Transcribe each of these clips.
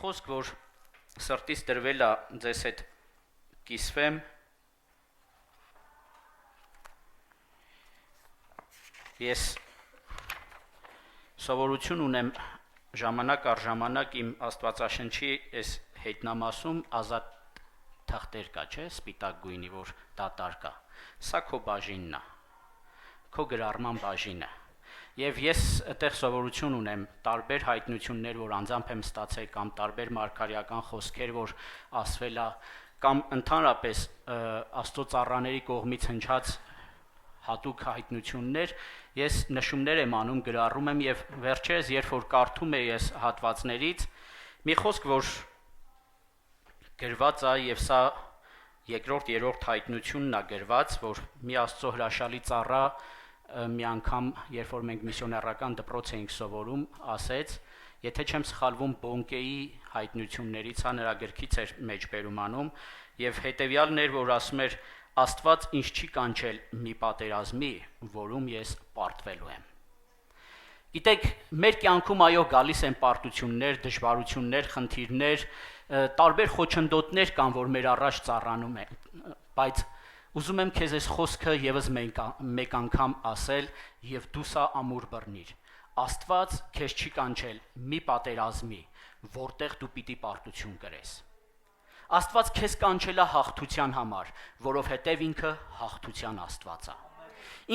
խոսք, որ սրտից դրվել է ձեզ հետ կիսվեմ, ես սովորություն ունեմ ժամանակ առ ժամանակ իմ Աստվածաշնչի այս հետնամասում ազատ թղթեր կա, չէ, սպիտակ գույնի, որ դատար կա, սա քո բաժինն է, քո գրառման բաժինը, և ես այդտեղ սովորություն ունեմ տարբեր հայտնություններ, որ անձամբ եմ ստացել, կամ տարբեր մարգարեական խոսքեր, որ ասվել է, կամ ընդհանրապես Աստծո ծառաների կողմից հնչած հատուկ հայտնություններ, ես նշումներ եմ անում, գրառում եմ, և վերջերս, երբ որ կարդում եմ ես հատվածներից, մի խոսք, որ գրված է, և սա երկրորդ, երրորդ հայտնությունն է գրված, որ մի Աստծո հրաշալի ծառա մի անգամ, երբ որ մենք միսիոներական դպրոց էինք սովորում, ասեց, եթե չեմ սխալվում Բոնկեի հայտնություններից, նրա գրքից էր մեջբերում անում, և հետևյալն էր, որ ասում էր, Աստված ինձ չի կանչել մի պատերազմի, որում ես պարտվելու եմ։ Գիտեք, մեր կյանքում այո գալիս են պարտություններ, դժվարություններ, խնդիրներ, տարբեր խոչընդոտներ կան, որ մեր առաջ ծառանում են, բայց ուզում եմ քեզ այս խոսքը ևս մեկ անգամ ասել և դու սա ամուր բռնիր։ Աստված քեզ չի կանչել մի պատերազմի, որտեղ դու պիտի պարտություն կրես։ Աստված քեզ կանչել է հաղթության համար, որովհետև ինքը հաղթության Աստված է։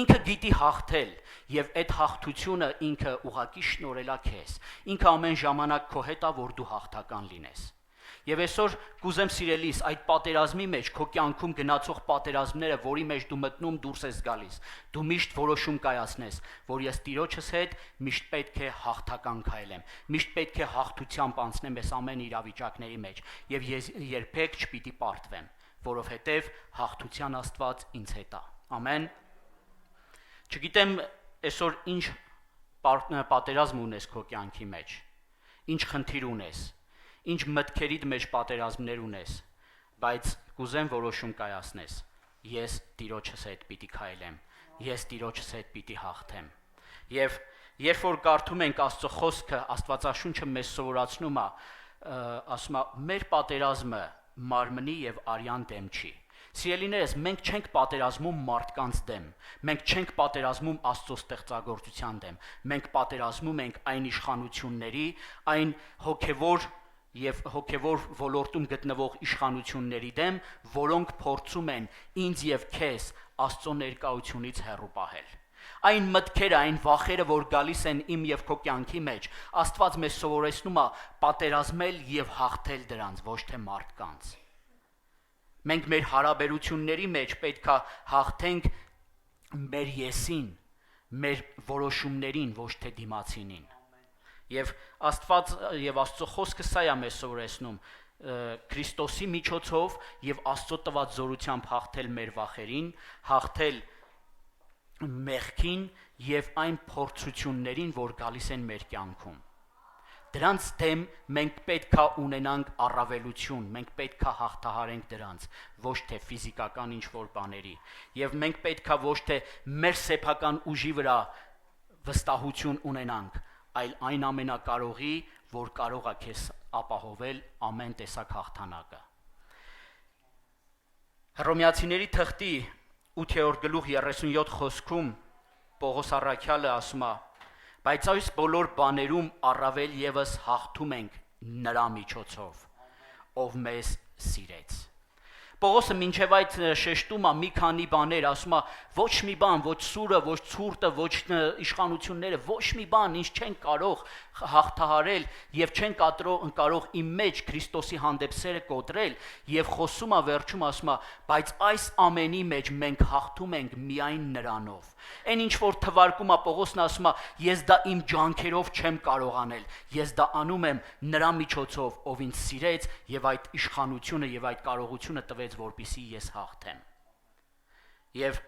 Ինքը գիտի հաղթել և այդ հաղթությունը ինքը ուղղակի շնորհել է քեզ։ Ինքը ամեն ժամանակ քո հետ է, որ դու հաղթական լինես։ Եվ այսօր կուզեմ սիրելիս այդ պատերազմի մեջ, քո կյանքում գնացող պատերազմները, որի մեջ դու մտնում դուրս ես գալիս, դու միշտ որոշում կայացնես, որ ես Տիրոջս հետ միշտ պետք է հաղթական քայլեմ, միշտ պետք է հաղթությամբ անցնեմ այս ամեն իրավիճակների մեջ, և ես երբեք չպիտի պարտվեմ, որովհետև հաղթության Աստված ինձ հետ է։ Ամեն։ Չգիտեմ այսօր ինչ պատերազմ ունես քո կյանքի մեջ, ինչ խնդիր ունես, ինչ մտքերիդ մեջ պատերազմներ ունես, բայց կուզեմ որոշում կայացնես, ես Տիրոջս հետ պիտի քայլեմ, ես Տիրոջս հետ պիտի հաղթեմ։ Եվ երբ որ կարդում ենք Աստծո խոսքը, Աստվածաշունչը մեզ սովորացնում է, ասում է, մեր պատերազմը մարմնի և արյան դեմ չի։ Սիրելիներս, մենք չենք պատերազմում մարդկանց դեմ, մենք չենք պատերազմում Աստծո ստեղծագործության դեմ, մենք պատերազմում ենք այն իշխանությունների, այն հոգևոր և հոգևոր ոլորտում գտնվող իշխանությունների դեմ, որոնք փորձում են ինձ և քեզ Աստծո ներկայությունից հեռու պահել։ Այն մտքերը, այն վախերը, որ գալիս են իմ և քո կյանքի մեջ, Աստված մեզ սովորեցնում է պատերազմել և հաղթել դրանց, ոչ թե մարդկանց։ Մենք մեր հարաբերությունների մեջ պետք է հաղթենք մեր եսին, մեր որոշումներին, ոչ թե դիմացինին։ Եվ Աստված և Աստծո խոսքը սա է մեզ սովորեցնում Քրիստոսի միջոցով և Աստծո տված զորությամբ հաղթել մեր վախերին, հաղթել մեղքին և այն փորձություններին, որ գալիս են մեր կյանքում։ Դրանց դեմ մենք պետք է ունենանք առավելություն, մենք պետք է հաղթահարենք դրանց, ոչ թե ֆիզիկական ինչ-որ բաների, և մենք պետք է ոչ թե մեր սեփական ուժի վրա վստահություն ունենանք, այլ այն ամենակարողի, որ կարող է քեզ ապահովել ամեն տեսակ հաղթանակը։ Հռոմեացիների թղթի 8-րդ խոսքում Պողոս առաքյալը ասում է. բայց այս բոլոր բաներում առավել ևս հաղթում ենք նրա միջոցով, ով մեզ սիրեց։ Պողոսը մինչև այդ շեշտում է մի քանի բաներ, ասում է ոչ մի բան, ոչ սուրը, ոչ ցուրտը, ոչ իշխանությունները, ոչ մի բան ինչ չեն կարող հաղթահարել և չեն կարող իմ մեջ Քրիստոսի հանդեպ սերը կոտրել, և խոսում է վերջում, ասում է, բայց այս ամենի մեջ մենք հաղթում ենք միայն նրանով։ Այն ինչ որ թվարկում է Պողոսն ասում է, ես դա իմ ջանքերով չեմ կարող անել, ես դա անում եմ նրա միջոցով, ով ինձ սիրեց և այդ իշխանությունը և այդ կարողությունը տվեց, որպեսզի ես հաղթեմ։ Եվ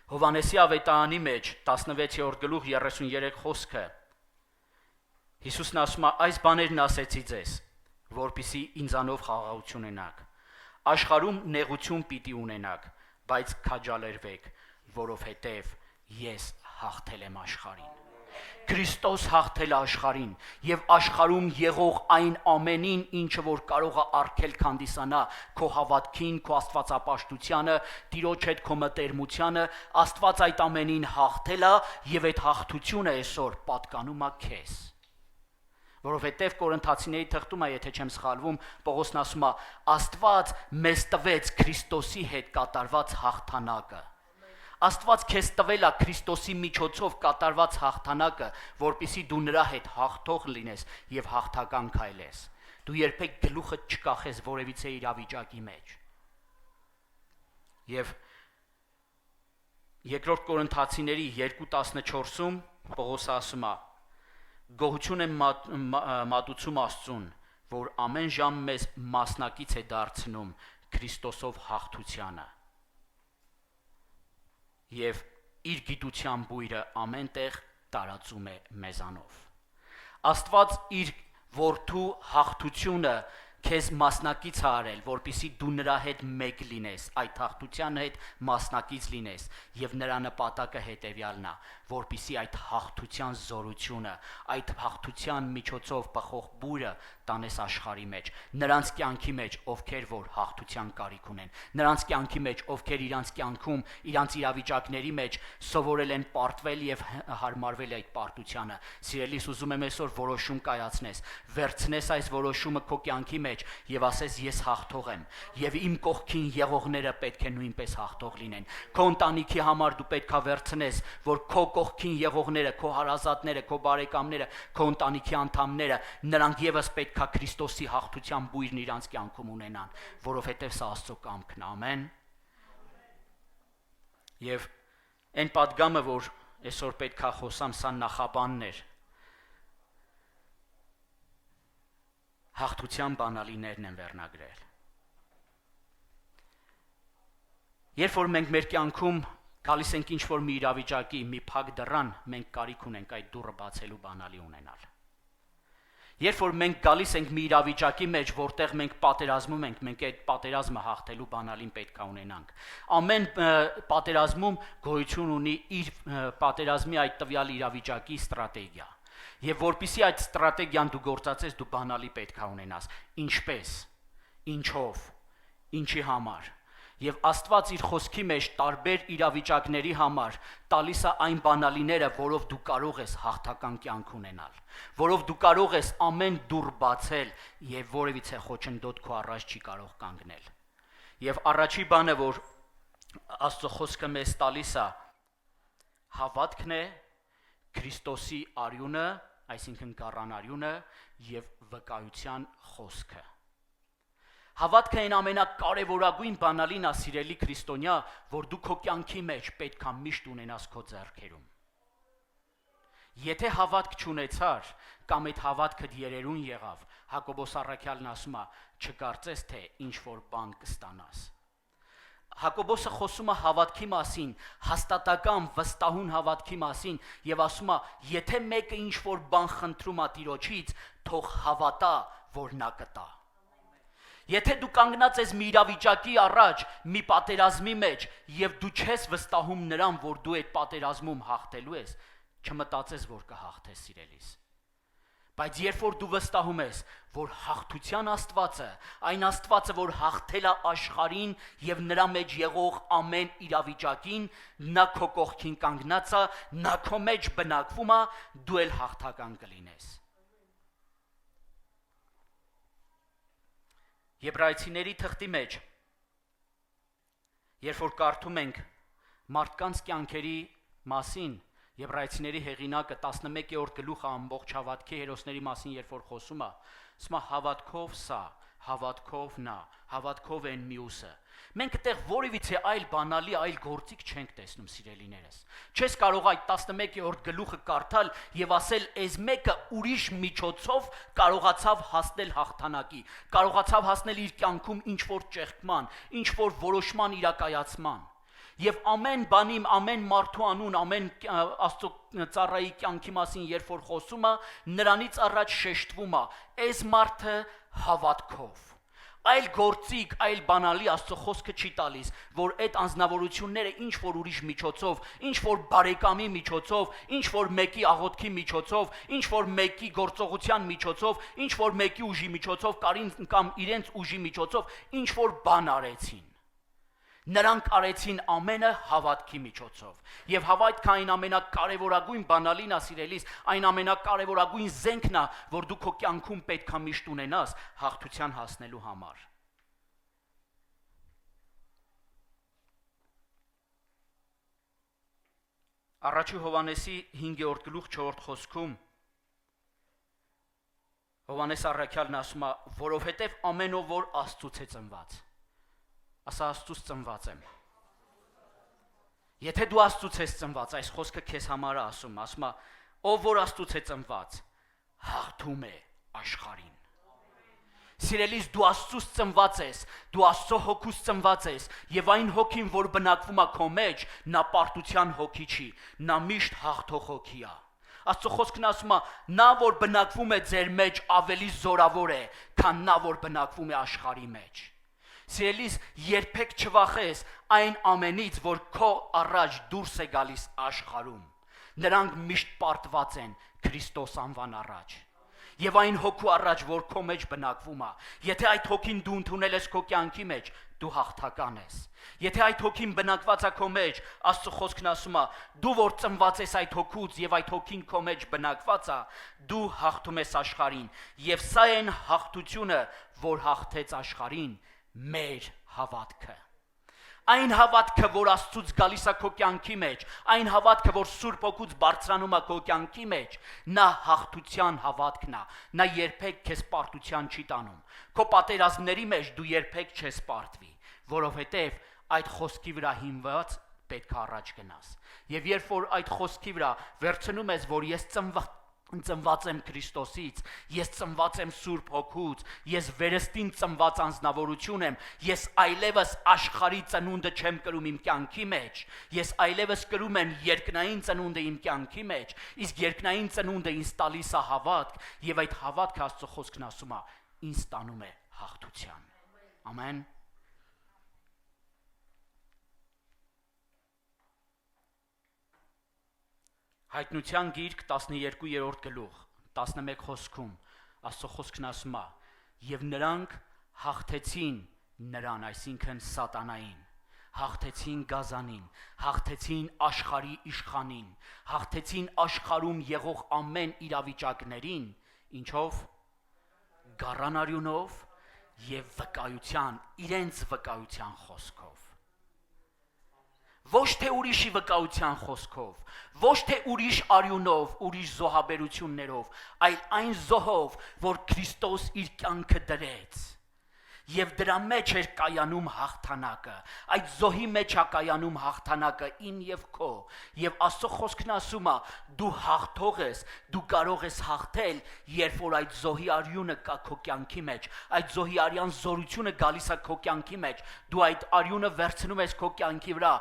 Հովհաննեսի ավետարանի մեջ 16-րդ խոսքը Հիսուսն ասում է, այս բաներն ասեցի ձեզ, որպեսզի ինձանով խաղաղություն ունենաք։ Աշխարհում նեղություն պիտի ունենաք, բայց քաջալերվեք, որովհետև ես հաղթել եմ աշխարհին։ Քրիստոս հաղթել է աշխարհին եւ աշխարհում եղող այն ամենին, ինչը որ կարող է արգել քանդիսանա քո հավատքին, քո աստվածապաշտությանը, Տիրոջ հետ քո մտերմությանը, Աստված այդ ամենին հաղթել է եւ այդ հաղթությունը այսօր պատկանում է քեզ։ Որովհետեւ Կորինթացիների թղթում է, եթե չեմ սխալվում, Պողոսն ասում է, Աստված մեզ տվեց Քրիստոսի հետ կատարված հաղթանակը։ Աստված քեզ տվել է Քրիստոսի միջոցով կատարված հաղթանակը, որպեսզի դու նրա հետ հաղթող լինես եւ հաղթական քայլես։ Դու երբեք գլուխդ չկախես որևիցե իրավիճակի մեջ։ Եվ երկրորդ Կորինթացիների 2:14-ում Պողոսը ասում է. Գոհություն եմ մատուցում Աստծուն, որ ամեն ժամ մեզ մասնակից է դարձնում Քրիստոսով հաղթությանը։ Եվ իր գիտության բույրը ամեն տեղ տարածում է մեզանով։ Աստված իր որդու հաղթությունը քեզ մասնակից է արել, որպեսզի դու նրա հետ մեկ լինես, այդ հաղթության հետ մասնակից լինես, եւ նրա նպատակը հետեւյալն է, որպեսզի այդ հաղթության զորությունը, այդ հաղթության միջոցով բխող բույրը տանես աշխարհի մեջ, նրանց կյանքի մեջ, ովքեր որ հաղթության կարիք ունեն, նրանց կյանքի մեջ, ովքեր իրանց կյանքում, իրանց իրավիճակների մեջ սովորել են պարտվել եւ հարմարվել այդ պարտությանը։ Սիրելիս, ուզում եմ այսօր որոշում կայացնես, վերցնես այս որոշումը քո կյանքի մեջ եւ ասես ես հաղթող եմ եւ իմ կողքին եղողները պետք է նույնպես հաղթող լինեն։ Քո ընտանիքի համար դու պետք է վերցնես, որ քո կողքին եղողները, քո հարազատները, քո բարեկամները, քո ընտանիքի անդամները, նրանք եւս պետք է Քրիստոսի հաղթության բույրն իրանց կյանքում ունենան, որովհետեւ սա Աստծո կամքն է։ Ամեն։ Եվ այն պատգամը, որ այսօր պետք է խոսամ, սա նախաբանն էր։ Հաղթության բանալիներն են վերնագրել։ Երբ որ մենք մեր կյանքում գալիս ենք ինչ-որ մի իրավիճակի, մի փակ դռան, մենք կարիք ունենք այդ դուռը բացելու բանալի ունենալ։ Երբ որ մենք գալիս ենք մի իրավիճակի մեջ, որտեղ մենք պատերազմում ենք, մենք այդ պատերազմը հաղթելու բանալին պետք է ունենանք։ Ամեն պատերազմում գոյություն ունի իր պատերազմի այդ տվյալ իրավիճակի ստրատեգիա։ Եվ որpիսի այդ ստրատեգիան դու գործածես, դու բանալի պետք է ունենաս։ Ինչպես, ինչով, ինչի համար։ Եվ Աստված իր խոսքի մեջ տարբեր իրավիճակների համար տալիս է այն բանալիները, որով դու կարող ես հաղթական կյանք ունենալ, որով դու կարող ես ամեն դուռ բացել եւ որևիցե խոչընդոտ քո առաջ չի կարող կանգնել։ Եվ առաջի բանը, որ Աստծո խոսքը մեզ տալիս է, հավատքն է, Քրիստոսի արյունը, այսինքն կառանարյունը եւ վկայության խոսքը։ Հավատքը այն ամենակարևորագույն բանալին է, սիրելի քրիստոնյա, որ դու քո կյանքի մեջ պետք է միշտ ունենաս քո ձեռքերում։ Եթե հավատք չունեցար, կամ այդ հավատքդ երերուն եղավ, Հակոբոս առաքյալն ասում է, չկարծես թե ինչ որ բան կստանաս։ Հակոբոսը խոսում է հավատքի մասին, հաստատական, վստահուն հավատքի մասին եւ ասում է, եթե մեկը ինչ որ բան խնդրում է Տիրոջից, թող հավատա, որ նա կտա։ Եթե դու կանգնած ես մի իրավիճակի առաջ, մի պատերազմի մեջ եւ դու չես վստահում նրան, որ դու այդ պատերազմում հաղթելու ես, չմտածես, որ կհաղթես, սիրելիս։ Բայց երբ որ դու վստահում ես, որ հաղթության Աստվածը, այն Աստվածը, որ հաղթել է աշխարհին եւ նրա մեջ եղող ամեն իրավիճակին, նա քո կողքին կանգնած է, նա քո մեջ բնակվում է, դու էլ հաղթական կլինես։ Եբրայեցիների թղթի մեջ, երբ որ կարդում ենք մարդկանց կյանքերի մասին, Եբրայեցիների հեղինակը 11-րդ գլուխը ամբողջ հավատքի հերոսների մասին երբ որ խոսում է, ասում է հավատքով սա, հավատքով նա, հավատքով են մյուսը։ Մենք այդտեղ որևիցե այլ բանալի, այլ գործիք չենք տեսնում, սիրելիներս։ Չես կարող այդ 11-րդ գլուխը կարդալ եւ ասել, «Այս մեկը ուրիշ միջոցով կարողացավ հասնել հաղթանակի, կարողացավ հասնել իր կյանքում ինչ որ ճեղքման, ինչ որ որոշման իրակայացման»։ Եվ ամեն բանի, ամեն մարդու անուն, ամեն Աստծո ծառայի կյանքի մասին երբ որ խոսում է, նրանից առաջ շեշտվում է, այս մարդը հավատքով, Այլ գործիկ, այլ բանալի Աստծո խոսքը չի տալիս, որ այդ անձնավորությունները ինչ որ ուրիշ միջոցով, ինչ որ բարեկամի միջոցով, ինչ որ մեկի աղոթքի միջոցով, ինչ որ մեկի գործողության միջոցով, ինչ որ մեկի ուժի միջոցով կամ իրենց ուժի միջոցով ինչ որ բան արեցին։ Նրանք արեցին ամենը հավատքի միջոցով։ Եվ հավատքը այն ամենակարևորագույն բանալին է, սիրելիս, այն ամենակարևորագույն զենքն է, որ դու քո կյանքում պետք է միշտ ունենաս հաղթության հասնելու համար։ Առաջի Հովհաննեսի 5-րդ գլուխ 4-րդ խոսքում Հովհաննես առաքյալն ասում է, որովհետև ամեն ով որ Աստծուց է ծնված։ Ասա Աստծուց ծնված եմ։ Եթե դու Աստծուց ես ծնված, այս խոսքը քեզ համար է ասում է, ով որ Աստծուց է ծնված, հաղթում է աշխարհին։ Սիրելիս, դու Աստծուց ծնված ես, դու Աստծո հոգուց ծնված ես, եւ այն հոգին, որ բնակվում է քո մեջ, նա պարտության հոգի չի, նա միշտ հաղթող հոգի է։ Աստծո խոսքն ասում է, նա որ բնակվում է ձեր մեջ ավելի զորավոր է, քան նա որ բնակվում է աշխարհի մեջ։ Սիրելիս, երբեք չվախես այն ամենից, որ քո առաջ դուրս է գալիս աշխարհում։ Նրանք միշտ պարտված են Քրիստոս անվան առաջ։ Եվ այն հոգու առաջ, որ քո մեջ բնակվում է, եթե այդ հոգին դու ընդունել ես քո կյանքի մեջ, դու հաղթական ես։ Եթե այդ հոգին բնակված է քո մեջ, Աստծո խոսքն ասում է, դու որ ծնված ես այդ հոգուց եւ այդ հոգին քո մեջ բնակված է, դու հաղթում ես աշխարհին։ Եվ սա այն հաղթությունը, որ հաղթեց աշխարհին, մեր հավատքը։ Այն հավատքը, որ Աստծուց գալիս է քո կյանքի մեջ, այն հավատքը, որ Սուրբ Հոգուց բարձրանում է քո կյանքի մեջ, նա հաղթության հավատքն է, նա երբեք քեզ պարտության չի տանում։ Քո պատերազմների մեջ դու երբեք չես պարտվի, որովհետև այդ խոսքի վրա հիմնված պետք է առաջ գնաս։ Եվ երբ որ այդ խոսքի վրա վերցնում ես, որ ես ծնված եմ Քրիստոսից, ես ծնված եմ Սուրբ Հոգուց, ես վերստին ծնված անձնավորություն եմ, ես այլևս աշխարհի ծնունդը չեմ կրում իմ կյանքի մեջ, ես այլևս կրում եմ երկնային ծնունդը իմ կյանքի մեջ, իսկ երկնային ծնունդը ինձ տալիս է հավատք, եւ այդ հավատքը Աստծո խոսքն ասում է, ինձ տանում է հաղթության։ Ամեն։ Հայտնության գիրք 12-րդ գլուխ 11 խոսքում Աստծո խոսքն ասում է, եւ նրանք հաղթեցին նրան, այսինքն սատանային, հաղթեցին գազանին, հաղթեցին աշխարհի իշխանին, հաղթեցին աշխարհում եղող ամեն իրավիճակներին, ինչով գառանարյունով եւ վկայության, իրենց վկայության խոսքով։ Ոչ թե ուրիշի վկայության խոսքով, ոչ թե ուրիշ արյունով, ուրիշ զոհաբերություններով, այլ այն զոհով, որ Քրիստոս իր կյանքը դրեց։ Եվ դրա մեջ էր կայանում հաղթանակը, այդ զոհի մեջ է կայանում հաղթանակը ին եւ քո, եւ Աստծո խոսքն ասում է, դու հաղթող ես, դու կարող ես հաղթել, երբ որ այդ զոհի արյունը կա քո կյանքի մեջ, այդ զոհի արյան զորությունը գալիս է քո կյանքի մեջ, դու այդ արյունը վերցնում ես քո կյանքի վրա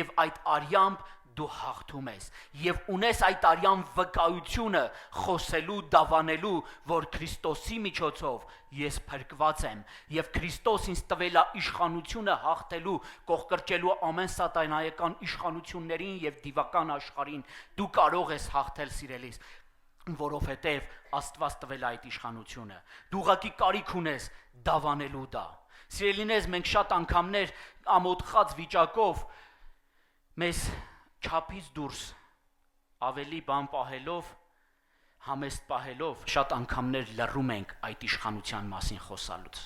եւ այդ արյամբ դու հաղթում ես եւ ունես այդ արյան վկայությունը խոսելու, դավանելու, որ Քրիստոսի միջոցով ես փրկված եմ եւ Քրիստոս ինձ տվել է իշխանությունը հաղթելու, կողկրճելու ամեն սատանայական իշխանություններին եւ դիվական աշխարհին։ Դու կարող ես հաղթել, սիրելիս, որովհետեւ Աստված տվել է այդ իշխանությունը։ Դու ուղղակի կարիք ունես դավանելու դա։ Սիրելիներս, մենք շատ անգամներ ամոթխած վիճակով մեզ չափից դուրս ավելի բան պահելով, համեստ պահելով, շատ անգամներ լռում ենք այդ իշխանության մասին խոսալուց։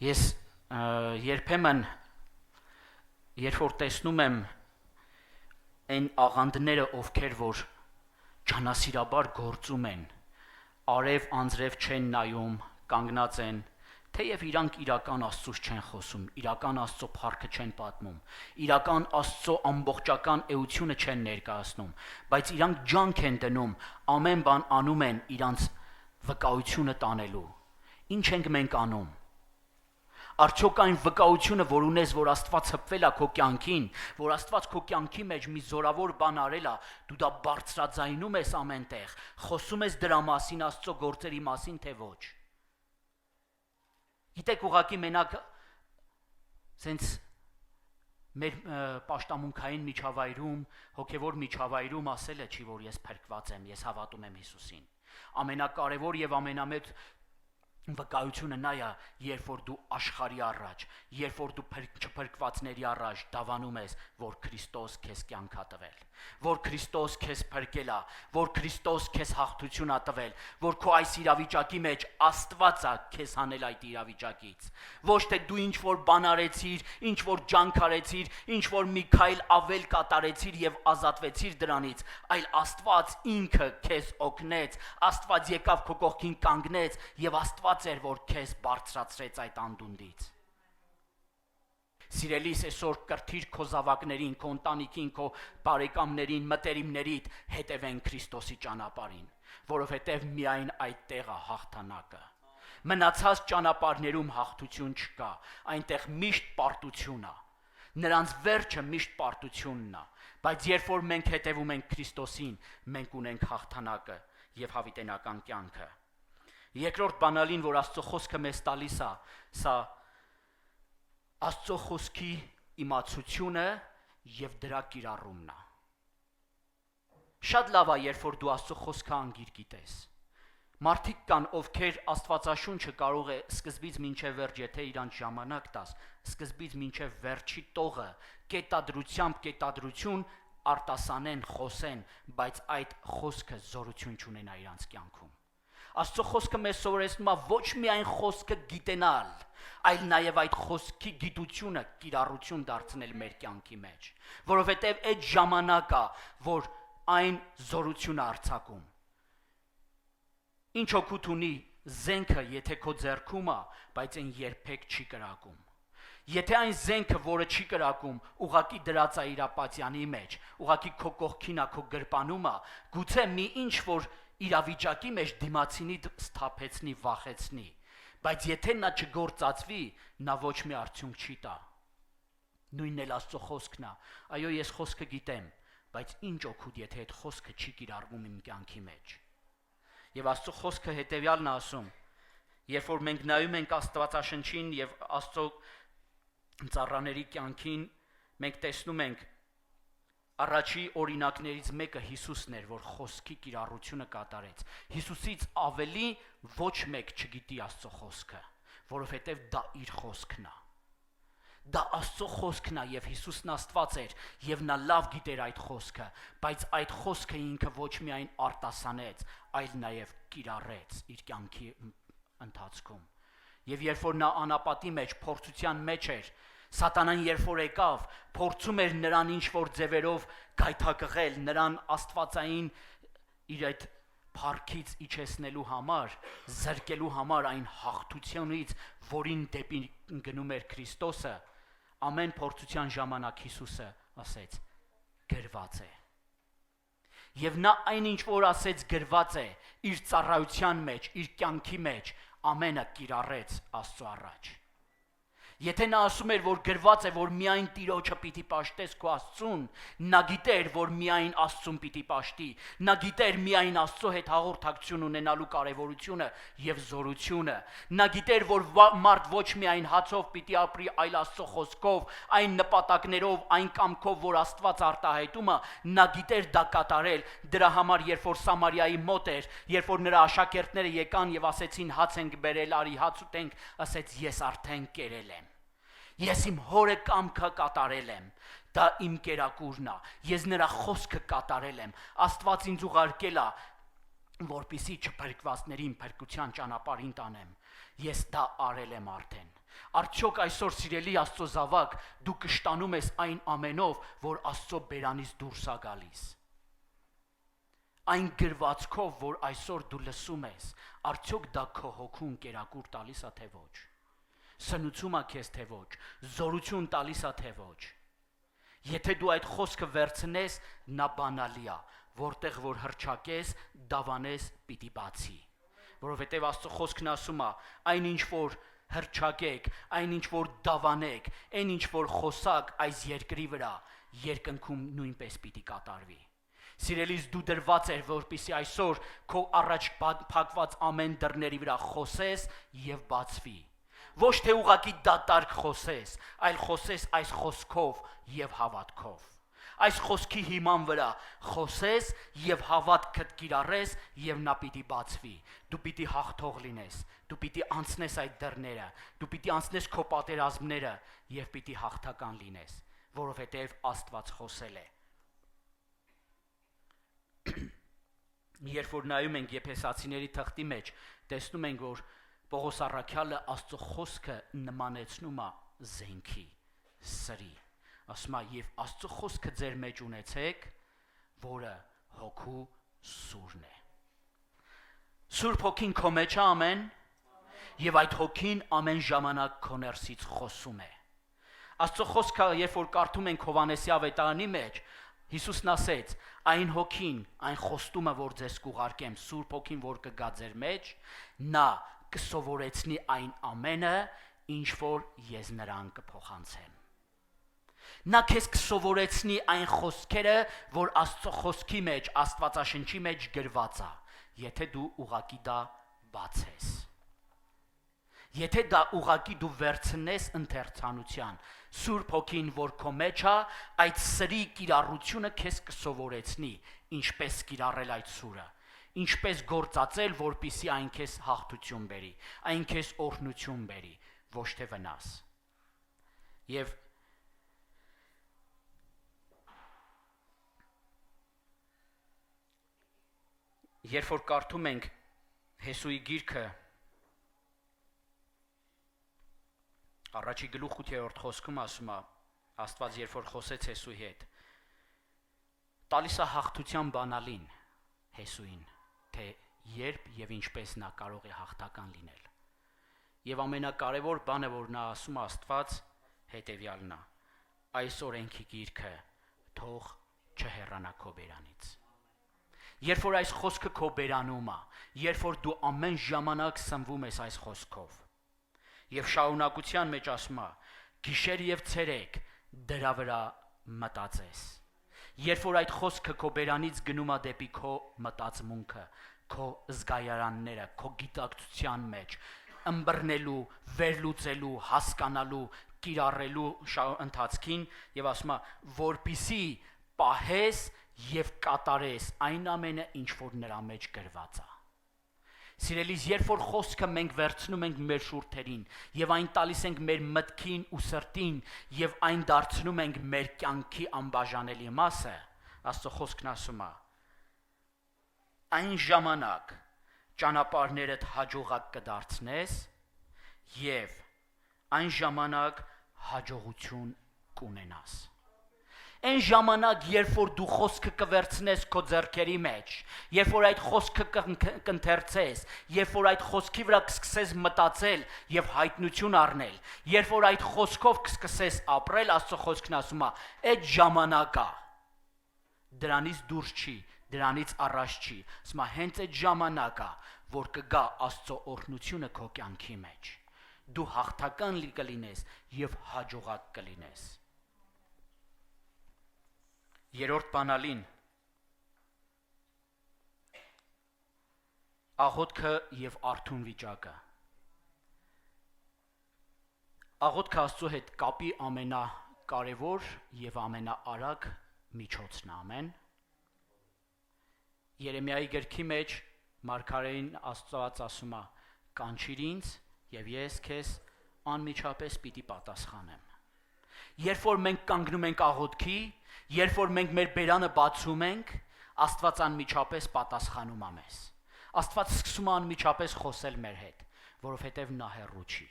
Ես երբեմն, երբ որ տեսնում եմ այն աղանդները, ովքեր որ ջանասիրաբար գործում են, արև անձրև չեն նայում, կանգնած են, թեև իրանք իրական Աստծուց չեն խոսում, իրական Աստծո փառքը չեն պատմում, իրական Աստծո ամբողջական էությունը չեն ներկայացնում, բայց իրանք ջանք են դնում, ամեն բան անում են իրանց վկայությունը տանելու։ Ինչ ենք մենք անում։ Արդյոք այն վկայությունը, որ ունես, որ Աստված հպվել է քո կյանքին, որ Աստված քո կյանքի մեջ մի զորավոր բան արել է, դու դա բարձրաձայնում ես ամենտեղ, խոսում ես դրա մասին, Աստծո գործերի մասին, թե ոչ։ Գիտեք, ուղղակի մենակ սենց մեր պաշտամունքային միջավայրում, հոգևոր միջավայրում ասելը չի, որ ես փրկված եմ, ես հավատում եմ Հիսուսին։ Ամենակարևոր եւ ամենամեծ վկայությունը նա է, երբ որ դու աշխարհի առաջ, երբ որ դու չփրկվածների առաջ դավանում ես, որ Քրիստոս քեզ կյանք ա տվել, որ Քրիստոս քեզ փրկել ա, որ Քրիստոս քեզ հաղթություն ա տվել, որ քո այս իրավիճակի մեջ Աստված ա քեզ հանել այդ իրավիճակից, ոչ թե դու ինչ որ բան արեցիր, ինչ որ ջանք արեցիր, ինչ որ մի քայլ ավել կատարեցիր եւ ազատվեցիր դրանից, այլ Աստված ինքը քեզ օգնեց, Աստված եկավ քո կողքին կանգնեց եւ Աստված էր, որ քեզ բարձրացրեց այդ անդունդից։ Սիրելիս, այսօր կրթիր քո զավակներին, քո ընտանիքին, քո բարեկամներին, մտերիմներիդ հետևեն Քրիստոսի ճանապարհին, որովհետև միայն այդտեղ է հաղթանակը։ Մնացած ճանապարհներում հաղթություն չկա, այնտեղ միշտ պարտություն է։ Նրանց վերջը միշտ պարտությունն է, բայց երբ որ մենք հետևում ենք Քրիստոսին, մենք ունենք հաղթանակը եւ հավիտենական կյանքը։ Երկրորդ բանալին, որ Աստծո խոսքը մեզ տալիս է, սա Աստծո խոսքի իմացությունը եւ դրա կիրառումն է։ Շատ լավ է, երբ որ դու Աստծո խոսքը անգիր գիտես։ Մարդիկ կան, ովքեր Աստվածաշունչը կարող է սկզբից մինչև վերջ, եթե իրանց ժամանակ տաս, սկզբից մինչև վերջի տողը կետադրություն արտասանեն, խոսեն, բայց այդ խոսքը զորություն չունենա իրանց կյանքում։ Աստծո խոսքը մեզ սովորեցնում է ոչ միայն խոսքը գիտենալ, այլ նաև այդ խոսքի գիտությունը կիրառություն դարձնել մեր կյանքի մեջ, որովհետև այդ ժամանակա, որ այն զորություն է արձակում։ Ինչ օգուտ ունի զենքը, եթե քո ձեռքում է, բայց այն երբեք չի կրակում։ Եթե այն զենքը, որը չի կրակում, ուղակի դրած է իր ապատյանի մեջ, ուղակի քո կողքին է, քո գրպանում է, գուցե մի ինչ որ իրավիճակի մեջ դիմացինի սթափեցնի, վախեցնի, բայց եթե նա չգործածվի, նա ոչ մի արդյունք չի տա։ Նույնն էլ Աստծո խոսքն է։ Այո, ես խոսքը գիտեմ, բայց ինչ օգուտ, եթե այդ խոսքը չի կիրառվում իմ կյանքի մեջ։ Եվ Աստծո խոսքը հետևյալն է ասում, երբ որ մենք նայում ենք Աստվածաշնչին եւ Աստծո ծառաների կյանքին, մենք տեսնում ենք առաջի օրինակներից մեկը Հիսուսն էր, որ խոսքի կիրառությունը կատարեց։ Հիսուսից ավելի ոչ մեկ չգիտի Աստծո խոսքը, որովհետև դա իր խոսքն է։ Դա Աստծո խոսքն է եւ Հիսուսն Աստված էր եւ նա լավ գիտեր այդ խոսքը, բայց այդ խոսքը ինքը ոչ միայն արտասանեց, այլ նաեւ կիրառեց իր կյանքի ընթացքում։ Եվ երբ որ նա անապատի մեջ, փորձության մեջ էր, Սատանան երբ որ եկավ, փորձում էր նրան ինչ որ ձևերով գայթակղել, նրան աստվածային իր այդ փառքից իջեցնելու համար, զրկելու համար այն հաղթությունից, որին դեպի գնում էր Քրիստոսը, ամեն փորձության ժամանակ Հիսուսը ասեց. գրված է։ Եվ նա այնինչ որ ասեց գրված է, իր ծառայության մեջ, իր կյանքի մեջ, ամենը կիրառեց Աստծո առաջ։ Եթե նա ասում էր, որ գրված է, որ միայն Տիրոջը պիտի պաշտես քո Աստծուն, նա գիտեր, որ միայն Աստծուն պիտի պաշտի, նա գիտեր միայն Աստծո հետ հաղորդակցություն ունենալու կարևորությունը եւ զորությունը, նա գիտեր, որ մարդ ոչ միայն հացով պիտի ապրի, այլ Աստծո խոսքով, այն նպատակներով, այն կամքով, որ Աստված արտահայտում է, նա գիտեր դա կատարել։ Դրա համար, երբ որ Սամարիայի մոտ էր, երբ որ նրա աշակերտները եկան եւ ասեցին հաց ենք բերել, արի հաց ուտենք, ասեց ես արդեն կերել եմ։ Ես իմ հորը կամքը կատարել եմ, դա իմ կերակուրն է, ես նրա խոսքը կատարել եմ, Աստված ինձ ուղարկել է, որպեսզի չփրկվածներին փրկության ճանապարհին տանեմ, ես դա արել եմ արդեն։ Արդյոք այսօր սիրելի Աստծո զավակ, դու կշտանում ես այն ամենով, որ Աստծո բերանից դուրս է գալիս։ Այն գրվածքով, որ այսօր դու լսում ես, արդյոք դա քո հոգուն կերակուր տալիս է թե ոչ։ Սնուցում է քեզ թե ոչ, զորություն տալիս է թե ոչ։ Եթե դու այդ խոսքը վերցնես, նա բանալի է, որտեղ որ հրճակես, դավանես պիտի բացի։ Որովհետև Աստծո խոսքն ասում է, այնինչ որ հրճակեք, այնինչ որ դավանեք, այնինչ որ խոսակ այս երկրի վրա, երկնքում նույնպես պիտի կատարվի։ Սիրելիս, դու դրված էր, որպեսզի այսօր քո առաջ փակված ամեն դռների վրա խոսես եւ բացվի։ Ոչ թե ուղղակի դատարկ խոսես, այլ խոսես այս խոսքով եւ հավատքով։ Այս խոսքի հիման վրա խոսես եւ հավատքդ կիրառես եւ նա պիտի բացվի։ Դու պիտի հաղթող լինես, դու պիտի անցնես այդ դռները, դու պիտի անցնես քո պատերազմները եւ պիտի հաղթական լինես, որովհետեւ Աստված խոսել է։ Երբ որ նայում ենք Եփեսացիների թղթի մեջ, տեսնում ենք, որ Պողոս առաքյալը Աստծո խոսքը նմանեցնում է զենքի, սրի։ Ասում է, եւ Աստծո խոսքը ձեր մեջ ունեցեք, որը հոգու սուրն է։ Սուրբ հոգին քո մեջ է, ամեն, եւ այդ հոգին ամեն ժամանակ քո ներսից խոսում է։ Աստծո խոսքը, երբ որ կարդում ենք Հովհաննեսի ավետարանի մեջ, Հիսուսն ասեց, այն հոգին, այն խոստումը, որ ձեզ կուղարկեմ, Սուրբ հոգին, որ կգա ձեր մեջ, նա կսովորեցնի այն ամենը, ինչ որ ես նրան կփոխանցեմ։ Նա քեզ կսովորեցնի այն խոսքերը, որ Աստծո խոսքի մեջ, Աստվածաշնչի մեջ գրված է, եթե դու ուղղակի դա բացես։ Եթե դա ուղղակի դու վերցնես ընթերցանության, Սուրբ հոգին, որ քո մեջ է, այդ սրի կիրառությունը քեզ կսովորեցնի, ինչպես կիրառել այդ սուրը, ինչպես գործածել, որպեսզի այն քեզ հաղթություն բերի, այն քեզ օրհնություն բերի, ոչ թե վնաս։ Եվ երբ որ կարդում ենք Հեսուի գիրքը, առաջի գլուխ 8-րդ խոսքում ասում է, Աստված երբ որ խոսեց Հեսուի հետ, տալիս է հաղթության բանալին Հեսուին, թե երբ եւ ինչպես նա կարող է հաղթական լինել։ Եվ ամենակարևոր բանը, որ նա ասում է Աստված, հետեւյալն է. այս օրենքի գիրքը թող չհեռանա քո բերանից։ Երբ որ այս խոսքը քո բերանում է, երբ որ դու ամեն ժամանակ սնվում ես այս խոսքով, եւ շարունակության մեջ ասում է, գիշեր եւ ցերեկ դրա վրա մտածես։ Երբ որ այդ խոսքը քո բերանից գնում է դեպի քո մտածմունքը, քո զգայարանները, քո գիտակցության մեջ, ըմբռնելու, վերլուծելու, հասկանալու, կիրառելու ընթացքին եւ ասում է, որպիսի պահես եւ կատարես այն ամենը, ինչ որ նրա մեջ գրված է։ Սիրելիս, երբ որ խոսքը մենք վերցնում ենք մեր շուրթերին եւ այն տալիս ենք մեր մտքին ու սրտին եւ այն դարձնում ենք մեր կյանքի անբաժանելի մասը, Աստծո խոսքն ասում է, այն ժամանակ ճանապարհներդ հաջողակ կդարձնես եւ այն ժամանակ հաջողություն կունենաս։ Այն ժամանակ, երբ որ դու խոսքը կվերցնես քո ձեռքերի մեջ, երբ որ այդ խոսքը կընթերցես, երբ որ այդ խոսքի վրա կսկսես մտածել եւ հայտնություն առնել, երբ որ այդ խոսքով կսկսես ապրել, Աստծո խոսքն ասում է, այդ ժամանակա դրանից դուրս չի, դրանից առաջ չի, ասում է, հենց այդ ժամանակա, որ կգա Աստծո օրհնությունը քո կյանքի մեջ, դու հաղթական կլինես եւ հաջողակ կլինես։ Երրորդ բանալին աղոթքը եւ արթուն վիճակը։ Աղոթքը Աստծո հետ կապի ամենակարևոր եւ ամենաարագ միջոցն է, ամեն։ Երեմիայի գրքի մեջ մարգարեին Աստված ասում է. «Կանչիր ինձ եւ ես քեզ անմիջապես պիտի պատասխանեմ»։ Երբ որ մենք կանգնում ենք աղոթքի, երբ որ մենք մեր բերանը բացում ենք, Աստված անմիջապես պատասխանում է մեզ։ Աստված սկսում է անմիջապես խոսել մեր հետ, որովհետև նա հեռու չի,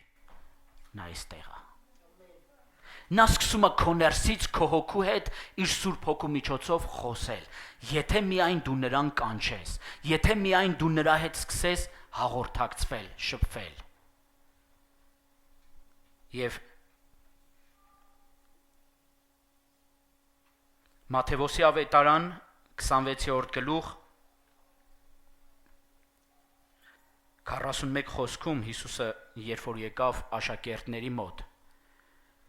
նա այստեղ է։ Նա սկսում է քո ներսից, քո հոգու հետ իր Սուրբ Հոգու միջոցով խոսել, եթե միայն դու նրան կանչես, եթե միայն դու նրա հետ սկսես հաղորդակցվել, շփվել։ Եվ Մատթեոսի ավետարան 26-րդ գլուխ 41 խոսքում Հիսուսը երբ որ եկավ աշակերտների մոտ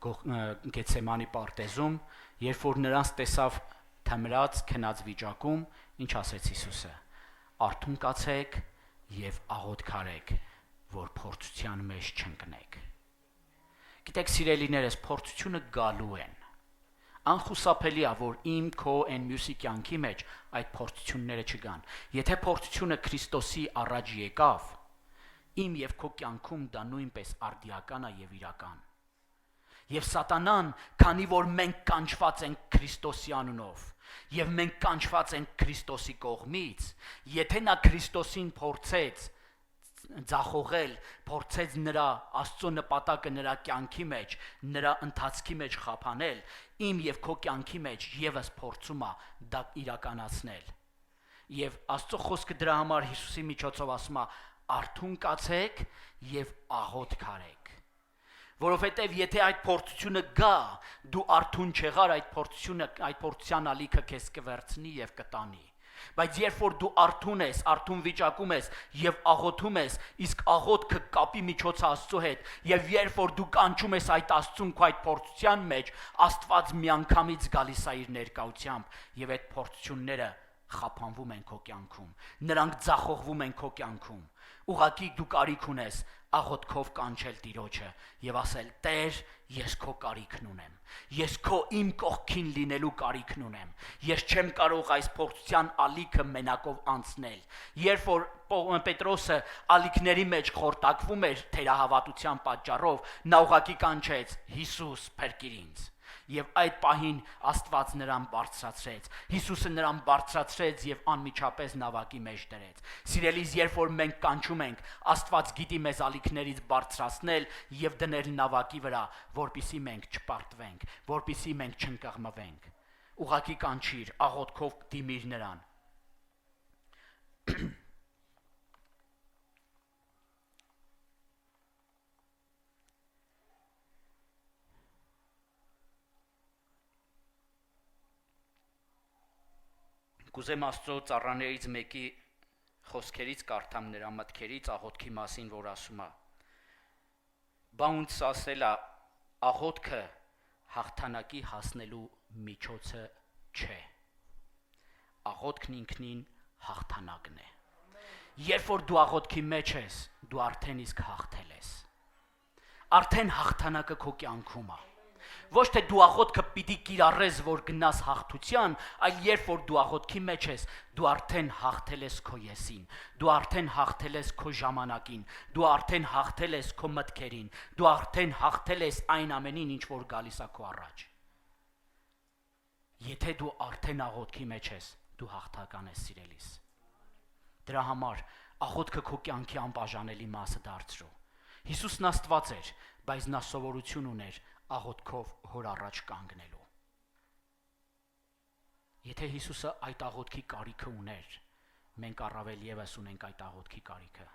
Գեթսեմանի պարտեզում, երբ որ նրանց տեսավ թմրած, քնած վիճակում, ինչ ասեց Հիսուսը. արթուն կացեք եւ աղոթք արեք, որ փորձության մեջ չընկնեք։ Գիտեք, սիրելիներս, փորձությունը գալու են։ Անխուսափելի է, որ իմ քո են մյուսի կյանքի մեջ այդ փորձությունները չգան։ Եթե փորձությունը Քրիստոսի առաջ եկավ, իմ եւ քո կյանքում դա նույնպես արդիական է եւ իրական։ Եվ սատանան, քանի որ մենք կանչված ենք Քրիստոսի անունով, եւ մենք կանչված ենք Քրիստոսի կողմից, եթե նա Քրիստոսին փորձեց ձախողել, փորձեց նրա Աստծո նպատակը նրա կյանքի մեջ, նրա ընթացքի մեջ խափանել, իմ եւ քո կյանքի մեջ եւս փորձում է դա իրականացնել։ Եվ Աստծո խոսքը դրա համար Հիսուսի միջոցով ասում է. «Արթուն կացեք եւ աղոթք արեք»։ Որովհետեւ եթե այդ փորձությունը գա, դու արթուն չեղար, այդ փորձության ալիքը քեզ կվերցնի եւ կտանի։ Բայց երբ որ դու արթուն ես, արթուն վիճակում ես եւ աղոթում ես, իսկ աղոթքը կապի միջոց է Աստծո հետ, եւ երբ որ դու կանչում ես այդ Աստծուն քո այդ փորձության մեջ, Աստված միանգամից գալիս է իր ներկայությամբ եւ այդ փորձությունները խափանվում են քո կյանքում, նրանք ձախողվում են քո կյանքում։ Ուղղակի դու կարիք ունես աղոթքով կանչել Տիրոջը եւ ասել. «Տեր, ես քո կարիքն ունեմ, ես քո իմ կողքին լինելու կարիքն ունեմ, ես չեմ կարող այս փորձության ալիքը մենակով անցնել»։ Երբ որ Պետրոսը ալիքների մեջ խորտակվում էր թերահավատության պատճառով, նա ուղղակի կանչեց. «Հիսուս, փրկիր ինձ»։ Եվ այդ պահին Աստված նրան բարձրացրեց, Հիսուսը նրան բարձրացրեց եւ անմիջապես նավակի մեջ դրեց։ Սիրելիս, երբ որ մենք կանչում ենք, Աստված գիտի մեզ ալիքներից բարձրացնել եւ դնել նավակի վրա, որպիսի մենք չպարտվենք, որպիսի մենք չընկղմվենք։ Ուղղակի կանչիր, աղոթքով դիմիր նրան։ Կուզեմ Աստծո ծառաներից մեկի խոսքերից կարդամ նրա մտքերից աղոթքի մասին, որ ասում է. «Բաունց ասել է, աղոթքը հաղթանակի հասնելու միջոցը չէ։ Աղոթքն ինքնին հաղթանակն է։ Երբ որ դու աղոթքի մեջ ես, դու արդեն իսկ հաղթել ես։ Արդեն հաղթանակը քո կյանքում է։ Ոչ թե դու աղոթքը պիտի կիրառես, որ գնաս հաղթության, այլ երբ որ դու աղոթքի մեջ ես, դու արդեն հաղթել ես քո եսին, դու արդեն հաղթել ես քո ժամանակին, դու արդեն հաղթել ես քո մտքերին, դու արդեն հաղթել ես այն ամենին, ինչ որ գալիս է քո առաջ։ Եթե դու արդեն աղոթքի մեջ ես, դու հաղթական ես, սիրելիս։ Դրա համար աղոթքը քո կյանքի անբաժանելի մասը դարձրու։ Հիսուսն Աստված էր, բայց նա սովորություն ուներ աղոթքով հոր առաջ կանգնելու։ Եթե Հիսուսը այդ աղոթքի կարիքը ուներ, մենք առավել եւս ունենք այդ աղոթքի կարիքը։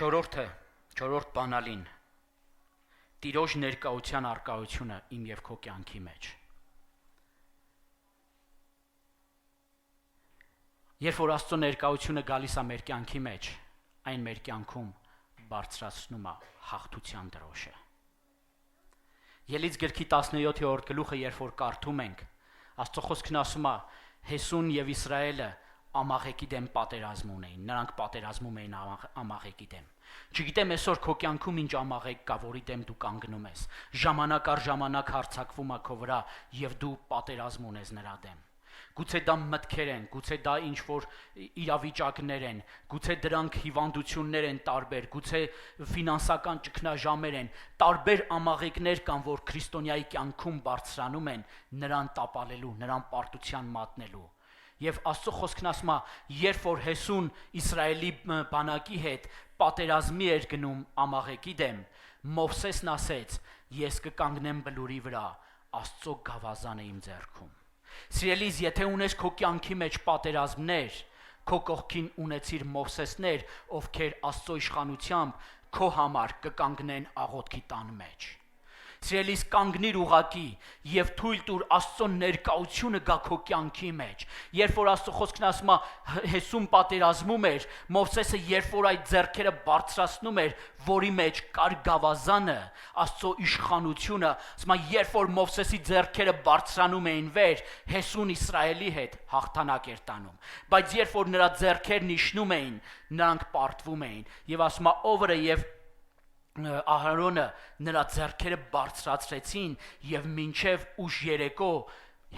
Չորրորդ բանալին, Տիրոջ ներկայության արկայությունը իմ եւ քո կյանքի մեջ։ Երբ որ Աստծո ներկայությունը գալիս է մեր կյանքի մեջ, այն մեր կյանքում բարձրացնում է հաղթության դրոշը։ Ելից գրքի 17-րդ գլուխը, երբ որ կարդում ենք, Աստծո խոսքն ասում է. Հեսուն եւ Իսրայելը ամաղեկի դեմ պատերազմ ունեին, նրանք պատերազմում էին ամաղեկի դեմ։ Չգիտեմ այսօր քո կյանքում ինչ ամաղեկ կա, որի դեմ դու կանգնում ես։ Ժամանակ առ ժամանակ հարձակվում է քո վրա եւ դու պատերազմ ունես նրա դեմ։ Գուցե դա մտքեր են, գուցե դա ինչ-որ իրավիճակներ են, գուցե դրանք հիվանդություններ են տարբեր, գուցե ֆինանսական ճգնաժամեր են, տարբեր ամաղեկներ կան, որ քրիստոնյայի կյանքում բարձրանում են նրան տապալելու, նրան պարտության մատնելու։ Եվ Աստծո խոսքն ասում է, երբ որ Հեսուն Իսրայելի բանակի հետ պատերազմի էր գնում ամաղեկի դեմ, Մովսեսն ասեց. ես կկանգնեմ բլուրի վրա, Աստծո գավազանը իմ ձեռքում։ Սիրելիս, եթե ունես քո կյանքի մեջ պատերազմներ, քո կողքին ունեցիր Մովսեսներ, ովքեր Աստծո իշխանությամբ քո համար կկանգնեն աղոթքի տան մեջ։ Սիրելիս, կանգնիր ուղակի եւ թույլ տուր Աստծո ներկայությունը գա քո կյանքի մեջ։ Երբ որ Աստծո խոսքն ասում է Հեսուն պատերազմում էր, Մովսեսը երբ որ այդ ձեռքերը բարձրացնում էր, որի մեջ կար գավազանը, Աստծո իշխանությունը, ասում է երբ որ Մովսեսի ձեռքերը բարձրանում էին վեր, Հեսուն Իսրայելի հետ հաղթանակ էր տանում։ Բայց երբ որ նրա ձեռքերն իջնում էին, նրանք պարտվում էին եւ ասում է Օվրը եւ Ահարոնը նրա ձեռքերը բարձրացրեցին եւ մինչեւ ուշ երեկո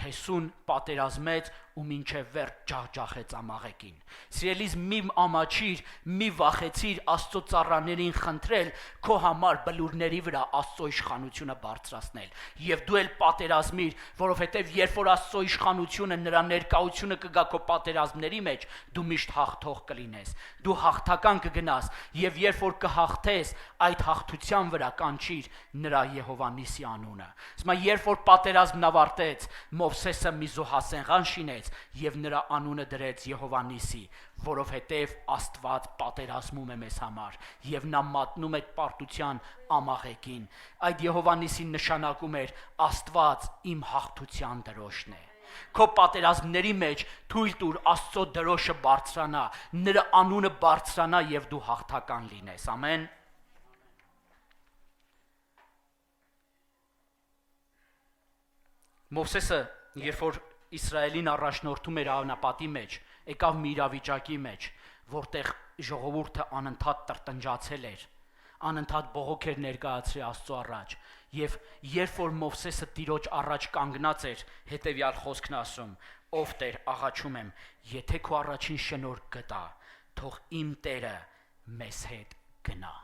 Հեսուն պատերազմեց ու մինչև վերջ ջախջախեց ամաղեկին։ Սիրելիս, մի ամաչիր, մի վախեցիր Աստծո ծառաներին խնդրել քո համար բլուրների վրա Աստծո իշխանությունը բարձրացնել։ Եվ դու էլ պատերազմիր, որովհետև երբ որ Աստծո իշխանությունը նրա ներկայությունը կգա քո պատերազմների մեջ, դու միշտ հաղթող կլինես։ Դու հաղթական կգնաս եւ երբ որ կհաղթես, այդ հաղթության վրա կանչիր նրա Եհովա Նիսի անունը։ Ասում երբ որ պատերազմն ավարտեց, Մովսեսը մի զոհասենղան շինեց եւ նրա անունը դրեց Եհովա Նիսի, որովհետեւ Աստված պատերազմում է մեզ համար եւ նա մատնում է պարտության ամաղեկին։ Այդ Եհովա Նիսին նշանակում էր Աստված իմ հաղթության դրոշն է։ Քո պատերազմների մեջ թույլ տուր Աստծո դրոշը բարձրանա, նրա անունը բարձրանա եւ դու հաղթական լինես։ Ամեն։ Մովսեսը, երբ որ Իսրայելին առաջնորդում էր անապատի մեջ, եկավ մի իրավիճակի մեջ, որտեղ ժողովուրդը անընդհատ տրտնջացել էր, անընդհատ բողոք էր ներկայացրել Աստծո առաջ, եւ երբ որ Մովսեսը Տիրոջ առաջ կանգնած էր, հետեւյալ խոսքն ասում. «Ով Տեր, աղաչում եմ, եթե քո առաջին շնորհք գտա, թող իմ Տերը մեզ հետ գնա»։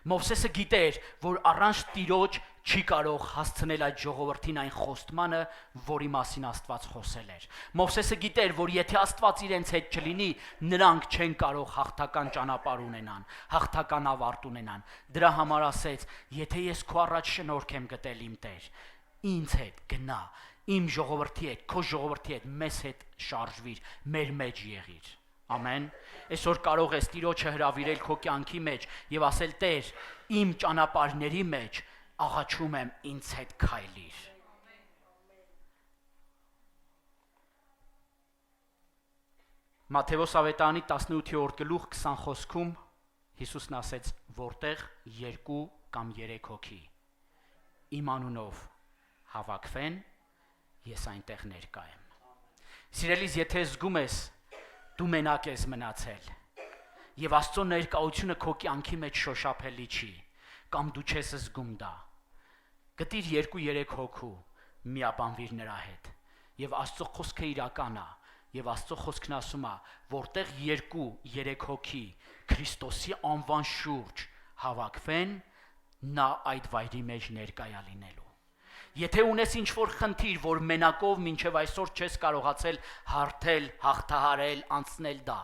Մովսեսը գիտեր, որ առանց Տիրոջ չի կարող հասցնել այդ ժողովրդին այն խոստմանը, որի մասին Աստված խոսել էր։ Մովսեսը գիտեր, որ եթե Աստված իրենց հետ չլինի, նրանք չեն կարող հաղթական ճանապարհ ունենան, հաղթական ավարտ ունենան։ Դրա համար ասեց. «Եթե ես քո առաջ շնորհք եմ գտել իմ Տեր, ինձ հետ գնա, իմ ժողովրդի հետ, քո ժողովրդի հետ, մեզ հետ շարժվիր, մեր մեջ եղիր»։ Ամեն։ Այսօր կարող ես Տիրոջը հրավիրել քո կյանքի մեջ եւ ասել. «Տեր, իմ ճանապարհների մեջ աղաչում եմ, ինձ հետ քայլիր»։ Մատթեոս ավետարանի 18-րդ գլուխ 20 խոսքում Հիսուսն ասեց. «Որտեղ 2 կամ 3 հոգի իմ անունով հավաքվեն, ես այնտեղ ներկա եմ»։ Սիրելիս, եթե զգում ես դու մենակ ես մնացել եւ Աստծո ներկայությունը քո կյանքի մեջ շոշափելի չի, կամ դու չես զգում դա, գտիր 2-3 հոգու, միաբանվիր նրա հետ եւ Աստծո խոսքը իրական է եւ Աստծո խոսքն ասում է, որտեղ 2-3 հոգի Քրիստոսի անվան շուրջ հավաքվեն, նա այդ վայրի մեջ ներկայ է լինելու։ Եթե ունես ինչ-որ խնդիր, որ մենակով մինչև այսօր չես կարողացել հարթել, հաղթահարել, անցնել դա,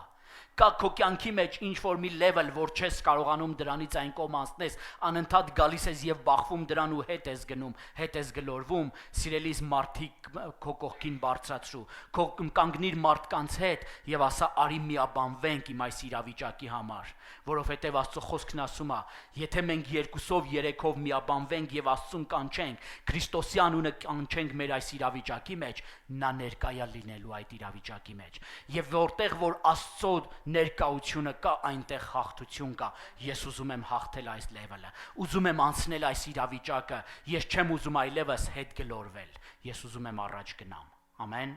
կա քո կյանքի մեջ ինչ-որ մի level, որ չես կարողանում դրանից այն կողմ անցնես, անընդհատ գալիս ես եւ բախվում դրան ու հետ ես գնում, հետ ես գլորվում, սիրելիս, մարդիկ քո կողքին բարձրացրու, քո կանգնիր մարդկանց հետ եւ ասա արի միաբանվենք իմ այս իրավիճակի համար, որովհետեւ Աստծո խոսքն ասում է, եթե մենք 2-ով 3-ով միաբանվենք եւ Աստծուն կանչենք, Քրիստոսի անունը կանչենք մեր այս իրավիճակի մեջ, նա ներկայ է լինելու այդ իրավիճակի մեջ։ Եվ որտեղ որ Աստծո ներկայությունը կա, այնտեղ հաղթություն կա։ Ես ուզում եմ հաղթել այս level-ը, ուզում եմ անցնել այս իրավիճակը, ես չեմ ուզում այլևս հետ գլորվել, ես ուզում եմ առաջ գնամ։ Ամեն։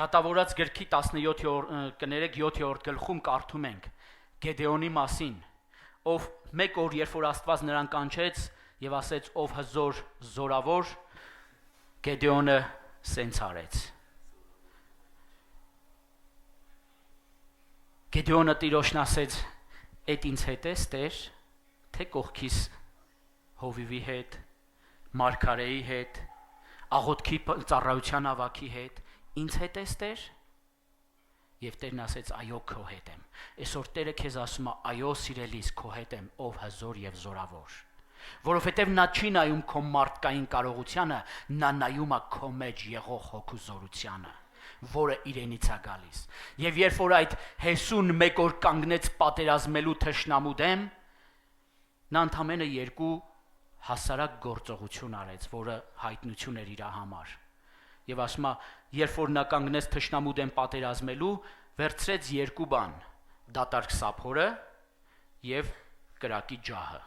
Դատավորաց գրքի 17-րդ գլխում կարդում ենք Գեդեոնի մասին, ով մեկ օր, երբ որ Աստված նրան կանչեց եւ ասեց ով հզոր զորավոր, Գեդեոնը սենց արեց։ Գեդեոնը Տիրոջն ասեց. «Էդ ինձ հետ ես, Տեր, թե կողքիս հովիվի հետ, մարգարեի հետ, աղոթքի ծառայության ավակի հետ, ինձ հետ ես, Տեր»։ Եվ Տերն ասեց. «Այո, քո հետ եմ»։ Այսօր Տերը քեզ ասում է. «Այո, սիրելիս, քո հետ եմ, ով հզոր եւ զորավոր»։ Որովհետև նա չի նայում քո մարդկային կարողությանը, նա նայում է քո մեջ եղող հոգու զորությանը, որը իրենից է գալիս։ Եվ երբ որ այդ Հեսուն մեկ օր կանգնեց պատերազմելու թշնամու դեմ, Նա ընդամենը 2 հասարակ գործողություն արեց, որը հայտնություն էր իր համար։ Եվ ասում է, երբ որ նա կանգնեց թշնամու դեմ պատերազմելու, վերցրեց 2 բան՝ դատարկ սափորը եւ կրակի ջահը։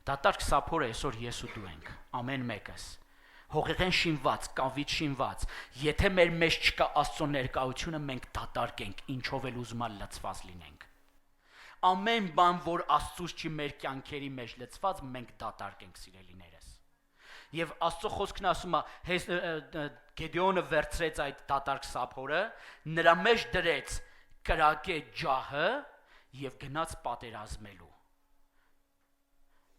Դատարկ սափորը այսօր ես ու դու ենք, ամեն մեկս։ Հողեղեն շինված, կավից շինված, եթե մեր մեջ չկա Աստծո ներկայությունը, մենք դատարկ ենք, ինչով էլ ուզում լցված լինենք։ Ամեն բան, որ Աստծուց չի մեր կյանքերի մեջ լցված, մենք դատարկ ենք, սիրելիներս։ Եվ Աստծո խոսքն ասում է, Գեդեոնը վերցրեց այդ դատարկ սափորը, նրա մեջ դրեց կրակե ջահը եւ գնաց պատերազմելու։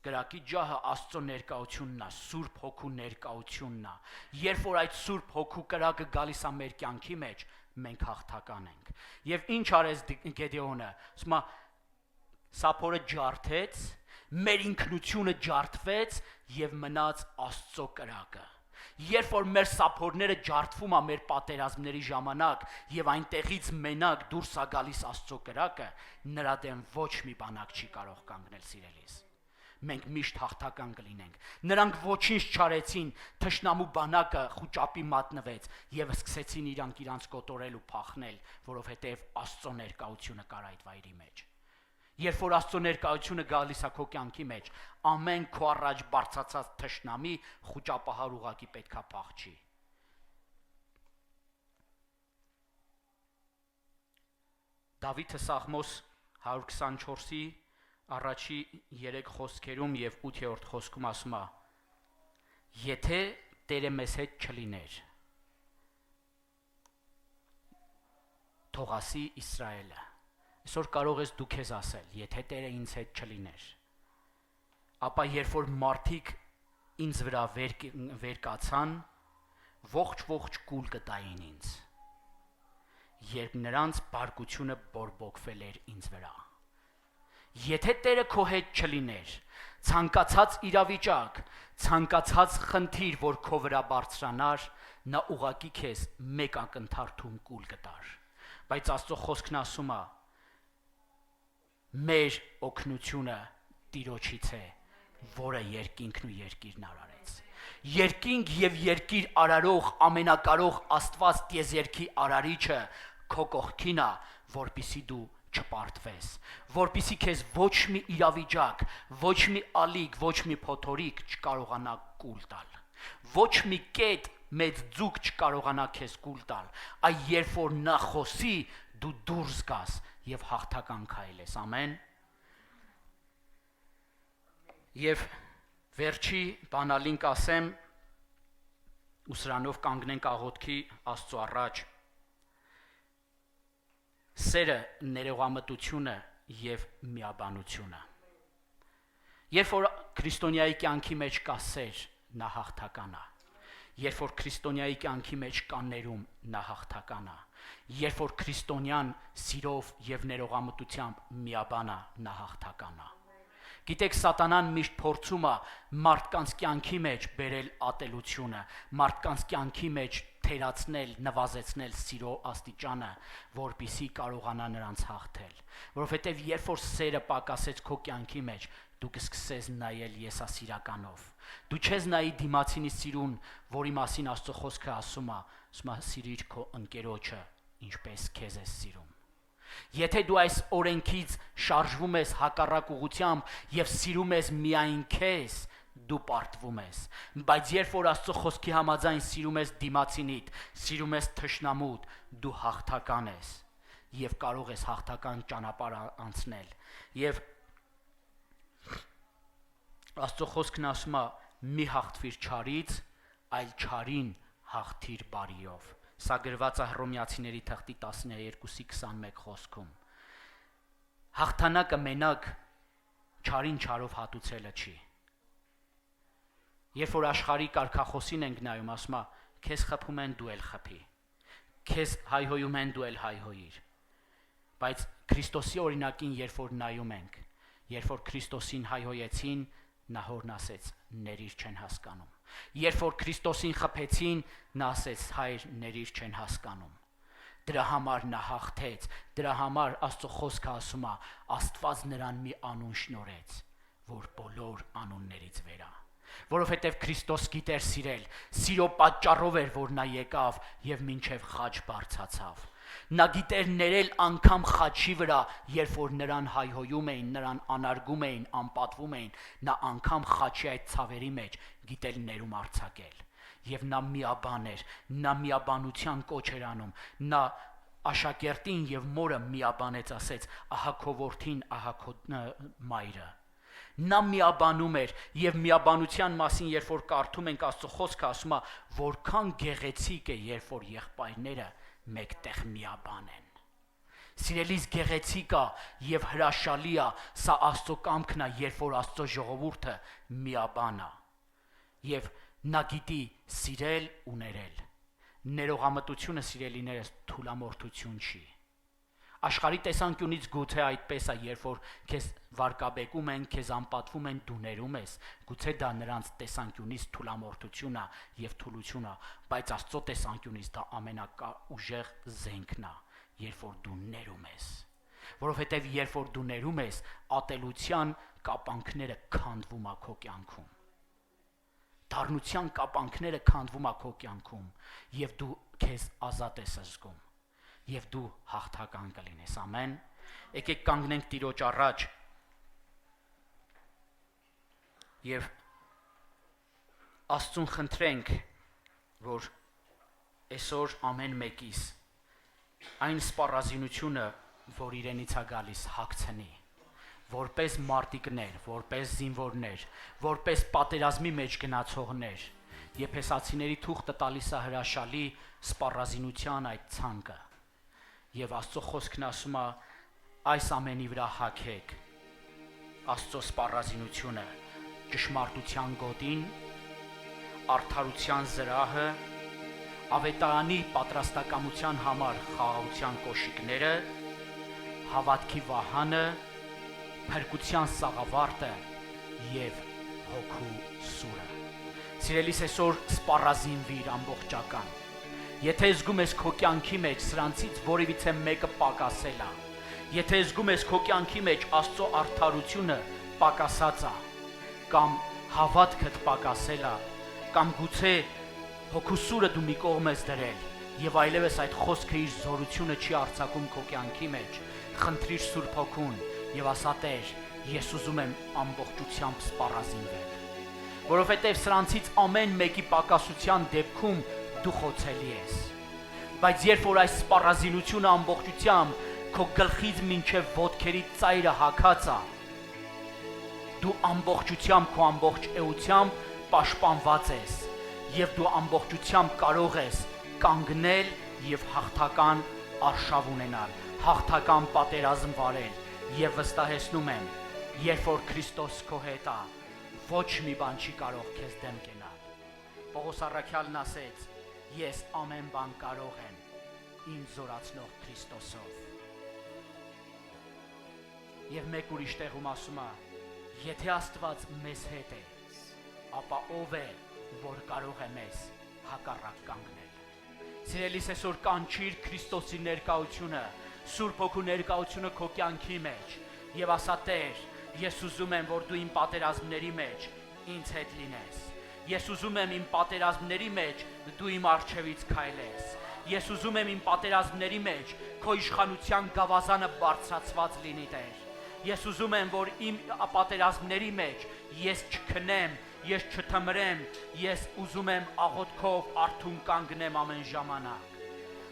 Կրակի ջահը Աստծո ներկայությունն է, Սուրբ Հոգու ներկայությունն է։ Երբ որ այդ Սուրբ Հոգու կրակը գալիս է մեր կյանքի մեջ, մենք հաղթական ենք։ Եվ ինչ արեց Գեդեոնը, ասում է, սափորը ջարդեց, մեր ինքնությունը ջարդվեց եւ մնաց Աստծո կրակը։ Երբ որ մեր սափորները ջարդվում է մեր պատերազմների ժամանակ եւ այնտեղից մենակ դուրս է գալիս Աստծո կրակը, նրա դեմ ոչ մի բանակ չի կարող կանգնել, սիրելիս։ Մենք միշտ հաղթական կլինենք։ Նրանք ոչինչ չարեցին, թշնամու բանակը խուճապի մատնվեց եւ սկսեցին իրանք կոտորել ու փախնել, որովհետեւ Աստծո ներկայությունը կար այդ վայրի մեջ։ Երբ որ Աստծո ներկայությունը գալիս է քո կյանքի մեջ, ամեն քո առաջ բարձրացած թշնամի խուճապահար ուղակի պետքա փախչի։ Դավիթը Սաղմոս 124-ի առաջի 3 խոսքերում եւ 8-րդ խոսքում ասում է. Եթե Տերը մեզ հետ չլիներ, թող ասի Իսրայելը։ Այսօր կարող ես դու քեզ ասել, եթե Տերը ինձ հետ չլիներ, ապա երբ որ մարդիկ ինձ վրա վեր կացան, ողջ կուլ կտային ինձ, երբ նրանց բարկությունը բորբոքվել էր ինձ վրա։ Եթե Տերը քո հետ չլիներ, ցանկացած իրավիճակ, ցանկացած խնդիր, որ քո վրա բարձրանար, նա ուղակի քեզ մեկ ակնթարթում կուլ կտար։ Բայց Աստծո խոսքն ասում է, մեր օգնությունը Տիրոջից է, որը երկինքն ու երկիրն արարեց։ Երկինք եւ երկիր արարող ամենակարող Աստված տիեզերքի արարիչը քո կողքին է, որպիսի դու չպարտվես, որպիսի քեզ ոչ մի իրավիճակ, ոչ մի ալիք, ոչ մի փոթորիկ չկարողանա կուլ տալ, ոչ մի կետ մեծ ձուկ չկարողանա քեզ կուլ տալ, այ երբ որ նա խոսի, դու դուրս գաս եւ հաղթական քայլես, ամեն։ Եվ վերջի բանալին կասեմ, ու սրանով կանգնենք աղոթքի Աստծո առաջ, սերը, ներողամտությունը եւ միաբանությունը։ Երբ որ քրիստոնյայի կյանքի մեջ կա սեր, նա հաղթական է։ Երբ որ քրիստոնյայի կյանքի մեջ կա ներում, նա հաղթական է։ Երբ որ քրիստոնյան սիրով եւ ներողամտությամբ միաբան է, նա հաղթական է։ Գիտեք, սատանան միշտ փորձում է մարդկանց կյանքի մեջ բերել ատելությունը, մարդկանց կյանքի մեջ թերացնել, նվազեցնել սիրո աստիճանը, որպիսի կարողանա նրանց հաղթել։ Որովհետև երբ որ սերը պակասեց քո կյանքի մեջ, դու կսկսես նայել եսասիրականով։ Դու չես նայի դիմացինի սիրուն, որի մասին Աստծո խոսքը ասում է, սիրիր քո ընկերոջը, ինչպես քեզ ես սիրում։ Եթե դու այս օրենքից շարժվում ես հակառակ ուղղությամբ եւ սիրում ես միայն քեզ, դու պարտվում ես, բայց երբ որ Աստծո խոսքի համաձայն սիրում ես դիմացինիդ, սիրում ես թշնամուդ, դու հաղթական ես եւ կարող ես հաղթական ճանապարհ անցնել։ Եվ Աստծո խոսքն ասում է՝ մի հաղթվիր չարից, այլ չարին հաղթիր բարիով։ Սա գրված է Հռոմեացիների թղթի 12-21 խոսքում։ Հաղթանակը մենակ չարին չարով հատուցելը չի։ Երբ որ աշխարհի կարգախոսին ենք նայում, ասում է, քեզ խփում են, դու էլ խփի։ Քեզ հայհոյում են, դու էլ հայհոյիր։ Բայց Քրիստոսի օրինակին երբ որ նայում ենք, երբ որ Քրիստոսին հայհոյեցին, նա հորն ասեց, ներիր չեն հասկանում։ Երբ որ Քրիստոսին խփեցին, նա ասեց, հայր, ներիր չեն հասկանում։ Դրա համար նա հաղթեց, դրա համար Աստծո խոսքը ասում է, Աստված նրան մի անուն շնորհեց, որ բոլոր անուններից վեր է։ Որովհետև Քրիստոս գիտեր սիրել, սիրո պատճառով էր, որ նա եկավ եւ մինչև խաչ բարձացավ։ Նա գիտեր ներել անգամ խաչի վրա, երբ որ նրան հայհոյում էին, նրան անարգում էին, անպատվում էին, նա անգամ խաչի այդ ցավերի մեջ գիտել ներում արձակել։ Եվ նա միաբան էր, նա միաբանության կոչ էր անում, նա աշակերտին եւ մորը միաբանեց, ասեց. ահա քո որդին, ահա քո մայրը։ Նա միաբանում էր եւ միաբանության մասին, երբ որ կարդում ենք Աստծո խոսքը, ասում է, որքան գեղեցիկ է, երբ որ եղբայրները մեկտեղ միաբան են։ Սիրելիս, գեղեցիկ է եւ հրաշալի է, սա Աստծո կամքն է, երբ որ Աստծո ժողովուրդը միաբան է։ Եվ նա գիտի սիրել ու ներել։ Ներողամտությունը, սիրելիներս, թուլամորթություն չի։ Աշխարհի տեսանկյունից գուցե այդպես է, երբ որ քեզ վարկաբեկում են, քեզ անպատվում են, դու ներում ես, գուցե դա նրանց տեսանկյունից թուլամորթություն է եւ թուլություն է, բայց Աստծո տեսանկյունից դա ամենաուժեղ զենքն է, երբ որ դու ներում ես։ Որովհետեւ երբ որ դու ներում ես, ատելության կապանքները քանդվում է քո կյանքում։ Դառնության կապանքները քանդվում է քո կյանքում եւ դու քեզ ազատ ես զգում եւ դու հաղթական կլինես։ Ամեն։ Եկեք կանգնենք Տիրոջ առաջ եւ Աստծուն խնդրենք, որ այսօր ամեն մեկիս այն սպառազինությունը, որ իրենից է գալիս, հագցնի, որպես մարտիկներ, որպես զինվորներ, որպես պատերազմի մեջ գնացողներ, Եփեսացիների թուղթը տալիս է հրաշալի սպառազինության այդ ցանկը։ Եվ Աստծո խոսքն ասում է, այս ամենի վրա հագեք Աստծո սպառազինությունը, ճշմարտության գոտին, արդարության զրահը, ավետարանի պատրաստակամության համար խաղաղության կոշիկները, հավատքի վահանը, փրկության սաղավարտը եւ հոգու սուրը։ Սիրելիս, այսօր սպառազինվիր ամբողջական։ Եթե զգում ես քո կյանքի մեջ սրանցից որևիցե մեկը պակասել է, եթե զգում ես քո կյանքի մեջ Աստծո արդարությունը պակասած է, կամ հավատքդ պակասել է, կամ գուցե հոգու սուրը դու մի կողմ ես դրել եւ այլևս այդ խոսքը իր զորությունը չի արձակում քո կյանքի մեջ, խնդրիր Սուրբ Հոգուն եւ ասա. Տեր, ես ուզում եմ ամբողջությամբ սպառազինվել, որովհետեւ սրանցից ամեն մեկի պակասության դեպքում դու խոցելի ես, բայց երբ որ այս սպառազինությունը ամբողջությամբ քո գլխից մինչև ոտքերի ծայրը հագած է, դու ամբողջությամբ քո ամբողջ էությամբ պաշտպանված ես եւ դու ամբողջությամբ կարող ես կանգնել եւ հաղթական արշավ ունենալ, հաղթական պատերազմ վարել եւ վստահեցնում եմ, երբ որ Քրիստոս քո հետ է, ոչ մի բան չի կարող քեզ դեմ կենալ։ Պողոս առաքյալն ասեց. ես ամեն բան կարող եմ ինձ զորացնող Քրիստոսով։ Եվ մեկ ուրիշ տեղում ասում է. եթե Աստված մեզ հետ է, ապա ով է, որ կարող է մեզ հակառակ կանգնել։ Սիրելիս, այսօր կանչիր Քրիստոսի ներկայությունը, Սուրբ Հոգու ներկայությունը քո կյանքի մեջ եւ ասա. Տեր, ես ուզում եմ, որ դու իմ պատերազմների մեջ ինձ հետ լինես։ Ես ուզում եմ իմ պատերազմների մեջ դու իմ առջևից քայլես։ Ես ուզում եմ իմ պատերազմների մեջ քո իշխանության գավազանը բարձրացված լինի, Տեր։ Ես ուզում եմ, որ իմ պատերազմների մեջ ես չքնեմ, ես չթմրեմ, ես ուզում եմ աղոթքով արթուն կանգնեմ ամեն ժամանակ։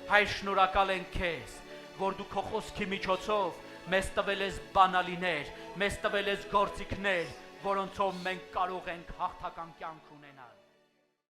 Հայր, շնորհակալ ենք քեզ, որ դու քո խոսքի միջոցով մեզ տվել ես բանալիներ, մեզ տվել ես գործիքներ, որոնցով մենք կարող ենք հաղթական կյանք ունենալ։